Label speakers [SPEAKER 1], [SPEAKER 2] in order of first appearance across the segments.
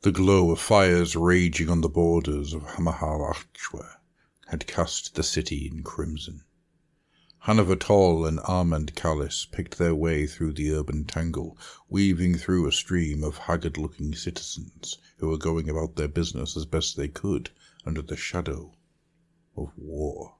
[SPEAKER 1] The glow of fires raging on the borders of Hamahal-Achshwa had cast the city in crimson. Hanover Tall and Armand Callis picked their way through the urban tangle, weaving through a stream of haggard-looking citizens who were going about their business as best they could under the shadow of war.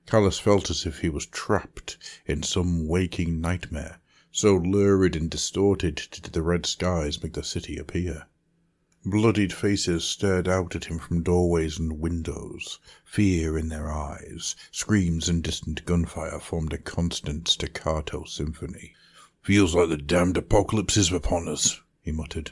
[SPEAKER 1] Callis felt as if he was trapped in some waking nightmare, so lurid and distorted did the red skies make the city appear. Bloodied faces stared out at him from doorways and windows, fear in their eyes. Screams and distant gunfire formed a constant staccato symphony. "Feels like the damned apocalypse is upon us," he muttered.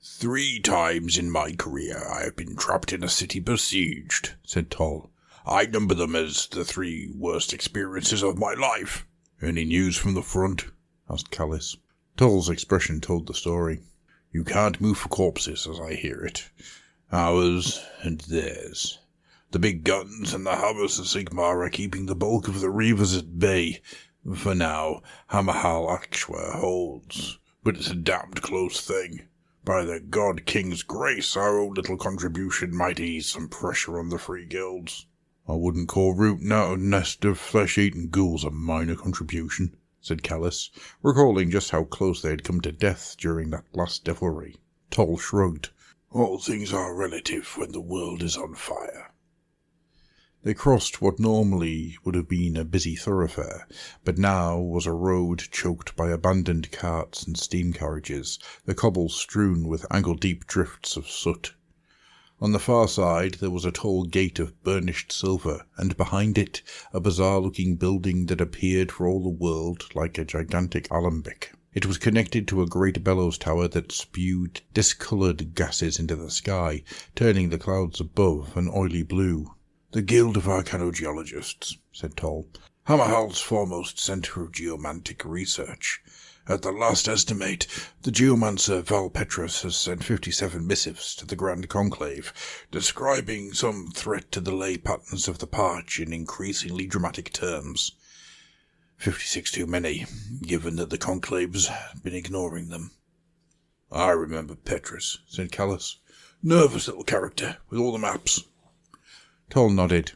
[SPEAKER 1] "3 times in my career I have been trapped in a city besieged," said Toll. "I number them as the 3 worst experiences of my life." "Any news from the front?" asked Callis. Toll's expression told the story. "You can't move for corpses, as I hear it. Ours and theirs. The big guns and the hammers of Sigmar are keeping the bulk of the Reavers at bay. For now, Hamahal-Achshwa holds, but it's a damned close thing. By the God King's grace, our own little contribution might ease some pressure on the free guilds." "I wouldn't call rooting out a nest of flesh-eating ghouls a minor contribution," said Callis, recalling just how close they had come to death during that last devilry. Toll shrugged. "All things are relative when the world is on fire." They crossed what normally would have been a busy thoroughfare, but now was a road choked by abandoned carts and steam carriages, the cobbles strewn with ankle-deep drifts of soot. On the far side there was a tall gate of burnished silver, and behind it a bizarre-looking building that appeared for all the world like a gigantic alembic. It was connected to a great bellows tower that spewed discoloured gases into the sky, turning the clouds above an oily blue. "The Guild of Arcanogeologists," said Toll. "Hamahal's foremost centre of geomantic research. At the last estimate, the geomancer Val Petrus has sent 57 missives to the Grand Conclave, describing some threat to the ley patterns of the Parch in increasingly dramatic terms. 56 too many, given that the Conclave's been ignoring them." "I remember Petrus," said Callis. "Nervous little character, with all the maps." Toll nodded.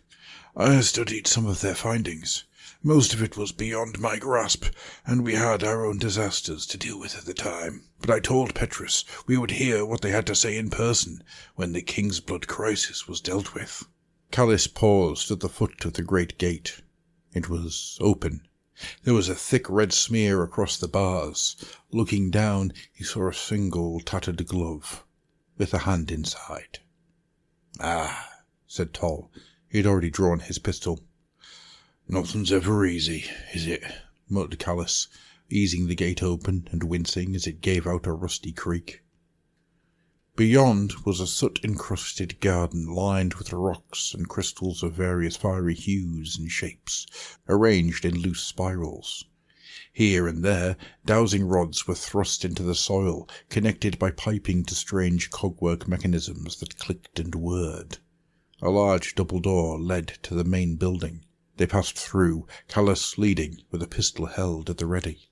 [SPEAKER 1] "I studied some of their findings. Most of it was beyond my grasp, and we had our own disasters to deal with at the time. But I told Petrus we would hear what they had to say in person when the King's Blood crisis was dealt with." Callis paused at the foot of the great gate. It was open. There was a thick red smear across the bars. Looking down, he saw a single tattered glove, with a hand inside. "Ah," said Toll. He had already drawn his pistol. "Nothing's ever easy, is it?" muttered Callis, easing the gate open and wincing as it gave out a rusty creak. Beyond was a soot-encrusted garden lined with rocks and crystals of various fiery hues and shapes, arranged in loose spirals. Here and there, dowsing rods were thrust into the soil, connected by piping to strange cogwork mechanisms that clicked and whirred. A large double door led to the main building. They passed through, Callis leading, with a pistol held at the ready.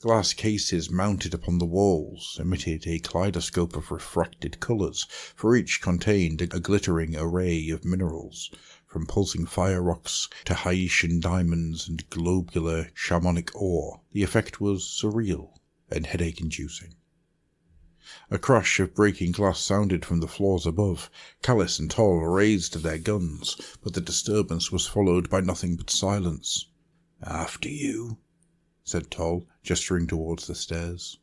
[SPEAKER 1] Glass cases mounted upon the walls emitted a kaleidoscope of refracted colours, for each contained a glittering array of minerals, from pulsing fire rocks to Haitian diamonds and globular shamanic ore. The effect was surreal and headache-inducing. A crash of breaking glass sounded from the floors above. Callis and Toll raised their guns, but the disturbance was followed by nothing but silence. "After you," said Toll, gesturing towards the stairs.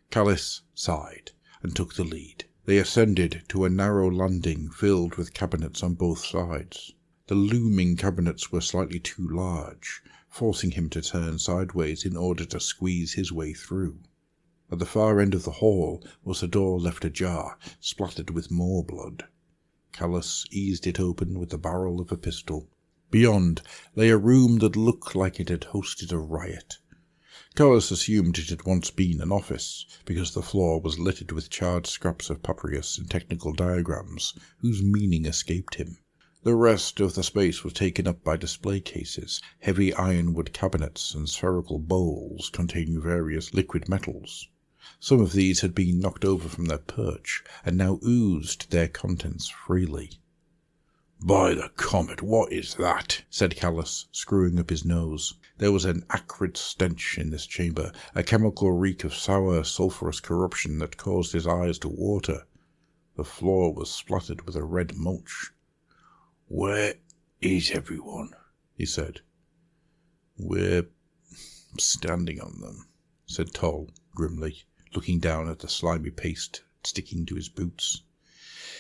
[SPEAKER 1] Callis sighed and took the lead. They ascended to a narrow landing filled with cabinets on both sides. The looming cabinets were slightly too large, forcing him to turn sideways in order to squeeze his way through. At the far end of the hall was a door left ajar, splattered with more blood. Callis eased it open with the barrel of a pistol. Beyond lay a room that looked like it had hosted a riot. Callis assumed it had once been an office, because the floor was littered with charred scraps of papyrus and technical diagrams, whose meaning escaped him. The rest of the space was taken up by display cases, heavy ironwood cabinets, and spherical bowls containing various liquid metals. Some of these had been knocked over from their perch, and now oozed their contents freely. "By the comet, what is that?" said Callus, screwing up his nose. There was an acrid stench in this chamber, a chemical reek of sour, sulphurous corruption that caused his eyes to water. The floor was splattered with a red mulch. "Where is everyone?" he said. "We're standing on them," said Toll grimly, looking down at the slimy paste sticking to his boots.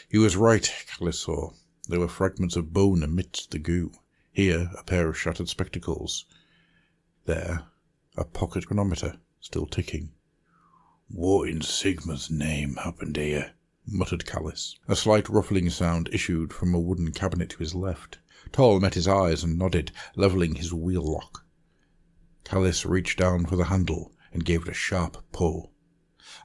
[SPEAKER 1] He was right, Callus saw. There were fragments of bone amidst the goo. Here, a pair of shattered spectacles. There, a pocket chronometer, still ticking. "What in Sigma's name happened here?" muttered Callus. A slight ruffling sound issued from a wooden cabinet to his left. Toll met his eyes and nodded, levelling his wheel lock. Callus reached down for the handle and gave it a sharp pull.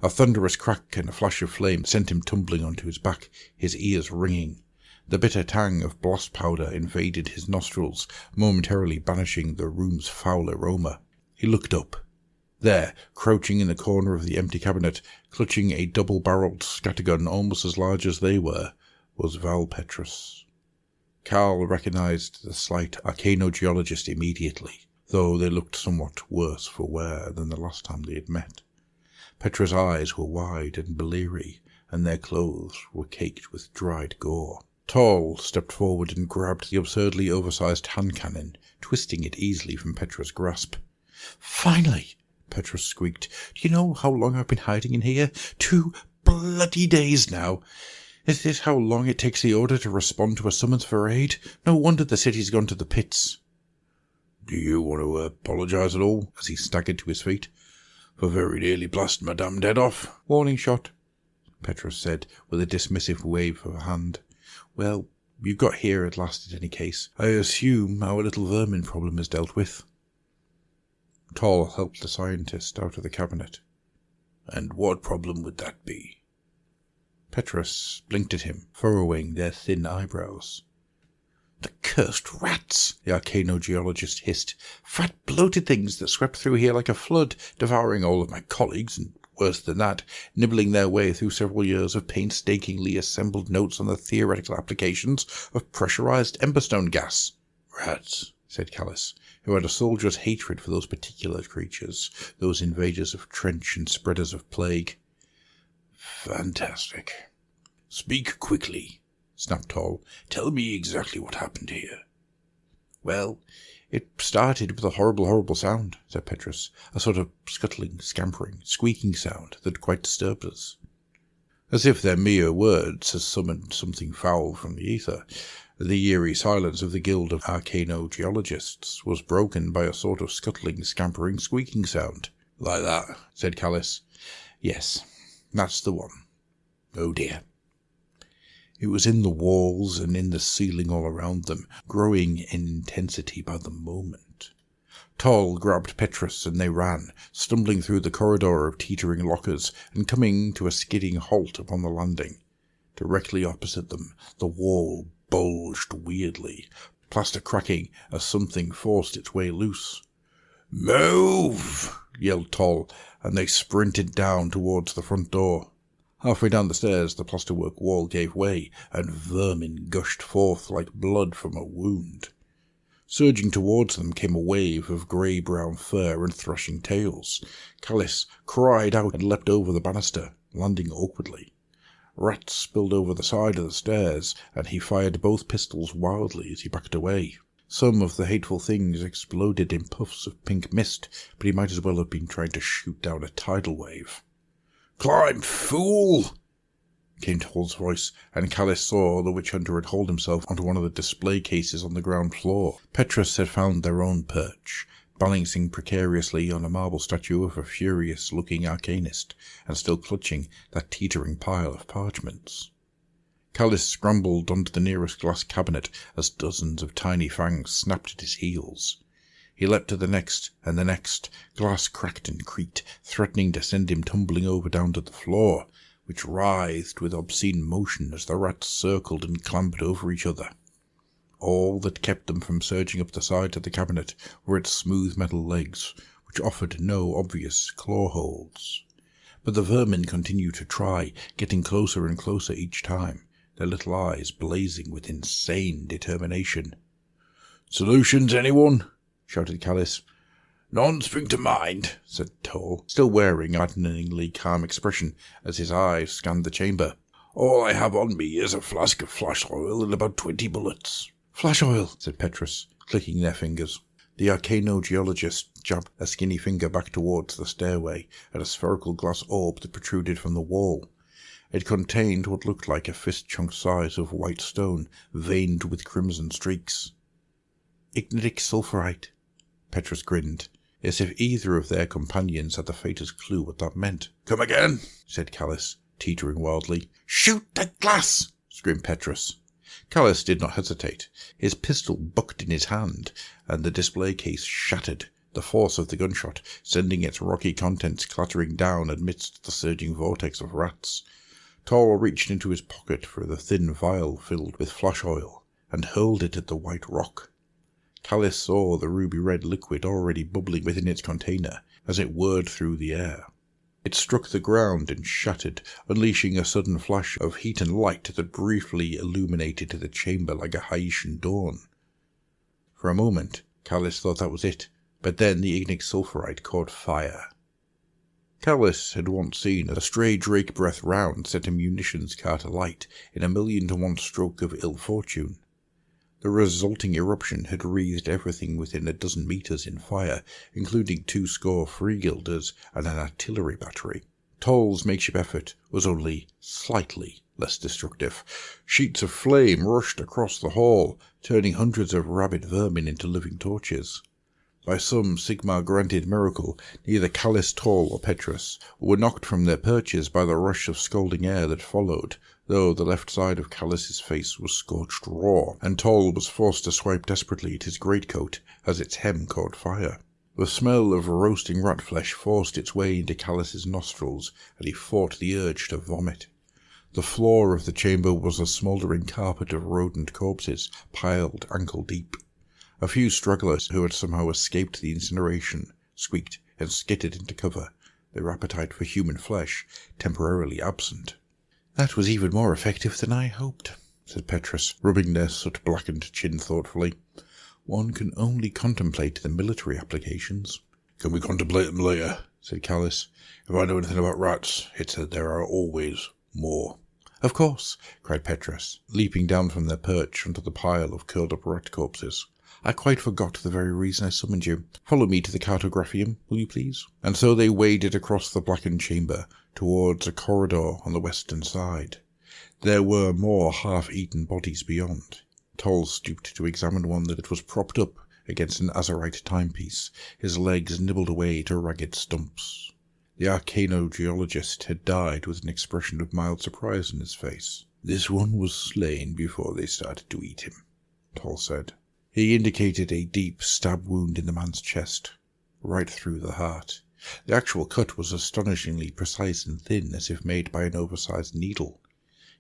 [SPEAKER 1] A thunderous crack and a flash of flame sent him tumbling onto his back, his ears ringing. The bitter tang of blast powder invaded his nostrils, momentarily banishing the room's foul aroma. He looked up. There, crouching in the corner of the empty cabinet, clutching a double-barreled scattergun almost as large as they were, was Val Petrus. Cal recognized the slight arcanogeologist immediately, though they looked somewhat worse for wear than the last time they had met. Petra's eyes were wide and bleary, and their clothes were caked with dried gore. Toll stepped forward and grabbed the absurdly oversized hand cannon, twisting it easily from Petra's grasp. "Finally!" Petrus squeaked. "Do you know how long I've been hiding in here? 2 bloody days now. Is this how long it takes the Order to respond to a summons for aid? No wonder the city's gone to the pits." "Do you want to apologize at all?" as he staggered to his feet. "For very nearly blasting my damned head off." "Warning shot," Petrus said, with a dismissive wave of a hand. "Well, you got here at last in any case. I assume our little vermin problem is dealt with." Toll helped the scientist out of the cabinet. "And what problem would that be?" Petrus blinked at him, furrowing their thin eyebrows. "The cursed rats," the arcanogeologist hissed. "Fat, bloated things that swept through here like a flood, devouring all of my colleagues, and worse than that, nibbling their way through several years of painstakingly assembled notes on the theoretical applications of pressurized emberstone gas." "Rats," said Callus, who had a soldier's hatred for those particular creatures, those invaders of trench and spreaders of plague. "Fantastic." "Speak quickly," snapped Toll. "Tell me exactly what happened here." "Well, it started with a horrible, horrible sound," said Petrus, "a sort of scuttling, scampering, squeaking sound that quite disturbed us." As if their mere words had summoned something foul from the ether, the eerie silence of the Guild of Arcanogeologists was broken by a sort of scuttling, scampering, squeaking sound. "Like that," said Callus. "Yes, that's the one." "Oh dear." It was in the walls and in the ceiling all around them, growing in intensity by the moment. Toll grabbed Petrus and they ran, stumbling through the corridor of teetering lockers and coming to a skidding halt upon the landing. Directly opposite them, the wall bulged weirdly, plaster cracking as something forced its way loose. "Move!" yelled Toll, and they sprinted down towards the front door. Halfway down the stairs, the plasterwork wall gave way, and vermin gushed forth like blood from a wound. Surging towards them came a wave of grey-brown fur and thrashing tails. Callus cried out and leapt over the banister, landing awkwardly. Rats spilled over the side of the stairs, and he fired both pistols wildly as he backed away. Some of the hateful things exploded in puffs of pink mist, but he might as well have been trying to shoot down a tidal wave. "Climb, fool!" came Toll's voice, and Callus saw the witch hunter had hauled himself onto one of the display cases on the ground floor. Petrus had found their own perch, balancing precariously on a marble statue of a furious-looking arcanist, and still clutching that teetering pile of parchments. Callus scrambled onto the nearest glass cabinet as dozens of tiny fangs snapped at his heels. He leapt to the next, and the next. Glass cracked and creaked, threatening to send him tumbling over down to the floor, which writhed with obscene motion as the rats circled and clambered over each other. All that kept them from surging up the side of the cabinet were its smooth metal legs, which offered no obvious claw holds. But the vermin continued to try, getting closer and closer each time, their little eyes blazing with insane determination. "Solutions, anyone?" shouted Callis. "None spring to mind," said Toll, still wearing a maddeningly calm expression as his eyes scanned the chamber. "All I have on me is a flask of flash oil and about 20 bullets. "Flash oil," said Petrus, clicking their fingers. The arcanogeologist jabbed a skinny finger back towards the stairway at a spherical glass orb that protruded from the wall. It contained what looked like a fist-chunk size of white stone, veined with crimson streaks. "Ignitic sulfurite." Petrus grinned, as if either of their companions had the faintest clue what that meant. "Come again," said Callis, teetering wildly. "Shoot the glass!" screamed Petrus. Callis did not hesitate. His pistol bucked in his hand, and the display case shattered, the force of the gunshot sending its rocky contents clattering down amidst the surging vortex of rats. Toll reached into his pocket for the thin vial filled with flash oil, and hurled it at the white rock. Callis saw the ruby-red liquid already bubbling within its container as it whirred through the air. It struck the ground and shattered, unleashing a sudden flash of heat and light that briefly illuminated the chamber like a Haitian dawn. For a moment, Callis thought that was it, but then the ignitic sulfurite caught fire. Callis had once seen a stray drake breath round set a munitions cart alight in 1,000,000 to 1 stroke of ill fortune. The resulting eruption had wreathed everything within a dozen meters in fire, including 20 freegilders and an artillery battery. Toll's makeshift effort was only slightly less destructive. Sheets of flame rushed across the hall, turning hundreds of rabid vermin into living torches. By some Sigmar-granted miracle, neither Callis, Toll, or Petrus were knocked from their perches by the rush of scalding air that followed, though the left side of Callis's face was scorched raw, and Toll was forced to swipe desperately at his greatcoat as its hem caught fire. The smell of roasting rat flesh forced its way into Callis's nostrils, and he fought the urge to vomit. The floor of the chamber was a smouldering carpet of rodent corpses, piled ankle-deep. A few stragglers who had somehow escaped the incineration squeaked and skittered into cover, their appetite for human flesh temporarily absent. "That was even more effective than I hoped," said Petrus, rubbing their soot-blackened chin thoughtfully. "One can only contemplate the military applications." "Can we contemplate them later?" said Callis. "If I know anything about rats, it's that there are always more." "Of course," cried Petrus, leaping down from their perch onto the pile of curled-up rat corpses. "I quite forgot the very reason I summoned you. Follow me to the cartographium, will you please?" And so they waded across the blackened chamber towards a corridor on the western side. There were more half-eaten bodies beyond. Toll stooped to examine one that was propped up against an azurite timepiece, his legs nibbled away to ragged stumps. The arcanogeologist had died with an expression of mild surprise on his face. "This one was slain before they started to eat him," Toll said. He indicated a deep stab wound in the man's chest, right through the heart. The actual cut was astonishingly precise and thin, as if made by an oversized needle.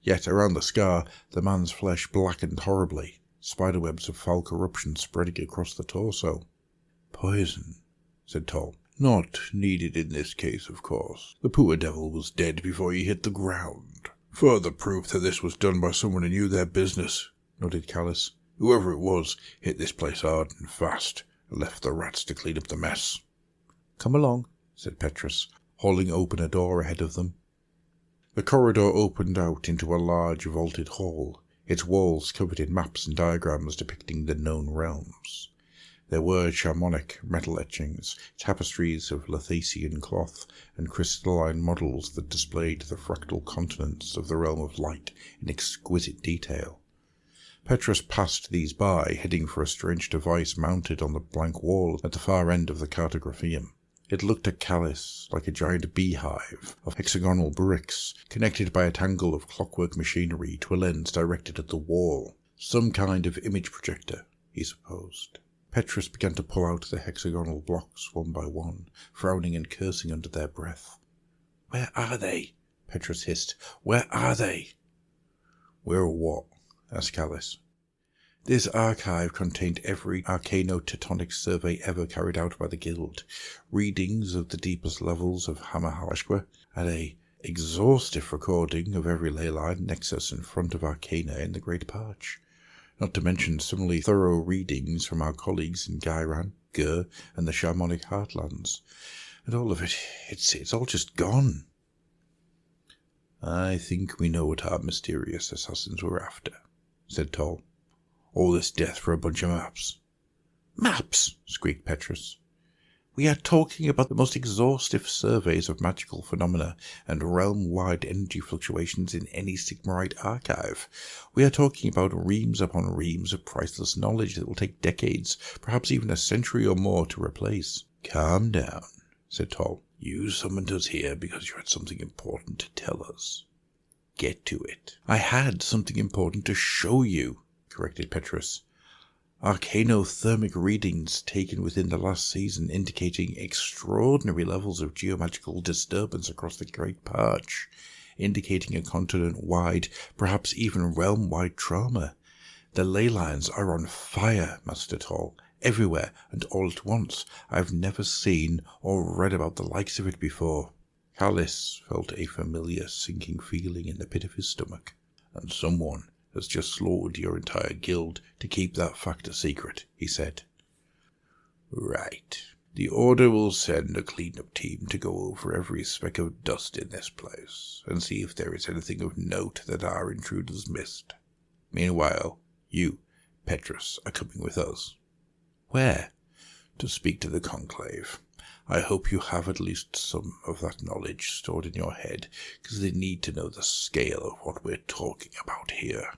[SPEAKER 1] Yet around the scar, the man's flesh blackened horribly, spiderwebs of foul corruption spreading across the torso. "Poison," said Toll. "Not needed in this case, of course. The poor devil was dead before he hit the ground." "Further proof that this was done by someone who knew their business," nodded Callis. "Whoever it was hit this place hard and fast, and left the rats to clean up the mess." "Come along," said Petrus, holding open a door ahead of them. The corridor opened out into a large vaulted hall, its walls covered in maps and diagrams depicting the known realms. There were shamanic metal etchings, tapestries of Lathacian cloth, and crystalline models that displayed the fractal continents of the realm of light in exquisite detail. Petrus passed these by, heading for a strange device mounted on the blank wall at the far end of the cartographium. It looked to Callis like a giant beehive of hexagonal bricks, connected by a tangle of clockwork machinery to a lens directed at the wall. Some kind of image projector, he supposed. Petrus began to pull out the hexagonal blocks one by one, frowning and cursing under their breath. "Where are they?" Petrus hissed. "Where are they?" "Where what?" asked Callis. This archive contained every arcano-teutonic survey ever carried out by the Guild, readings of the deepest levels of Hamahal, and a exhaustive recording of every ley line, nexus, and front of arcana in the Great Parch, not to mention similarly thorough readings from our colleagues in Gairan, Gur, and the Shamanic Heartlands. And all of it, it's all just gone. I think we know what our mysterious assassins were after, said Toll. All this death for a bunch of maps. Maps, squeaked Petrus. We are talking about the most exhaustive surveys of magical phenomena and realm-wide energy fluctuations in any Sigmarite archive. We are talking about reams upon reams of priceless knowledge that will take decades, perhaps even a century or more to replace. Calm down, said Toll. You summoned us here because you had something important to tell us. Get to it. I had something important to show you, corrected Petrus. Arcanothermic readings taken within the last season indicating extraordinary levels of geomagical disturbance across the Great Parch, indicating a continent-wide, perhaps even realm-wide trauma. The ley lines are on fire, Master Toll, everywhere and all at once. I've never seen or read about the likes of it before. Callis felt a familiar sinking feeling in the pit of his stomach, and someone has just slaughtered your entire guild to keep that fact a secret, he said. Right. The Order will send a clean-up team to go over every speck of dust in this place and see if there is anything of note that our intruders missed. Meanwhile, you, Petrus, are coming with us. Where? To speak to the Conclave. I hope you have at least some of that knowledge stored in your head, because they need to know the scale of what we're talking about here.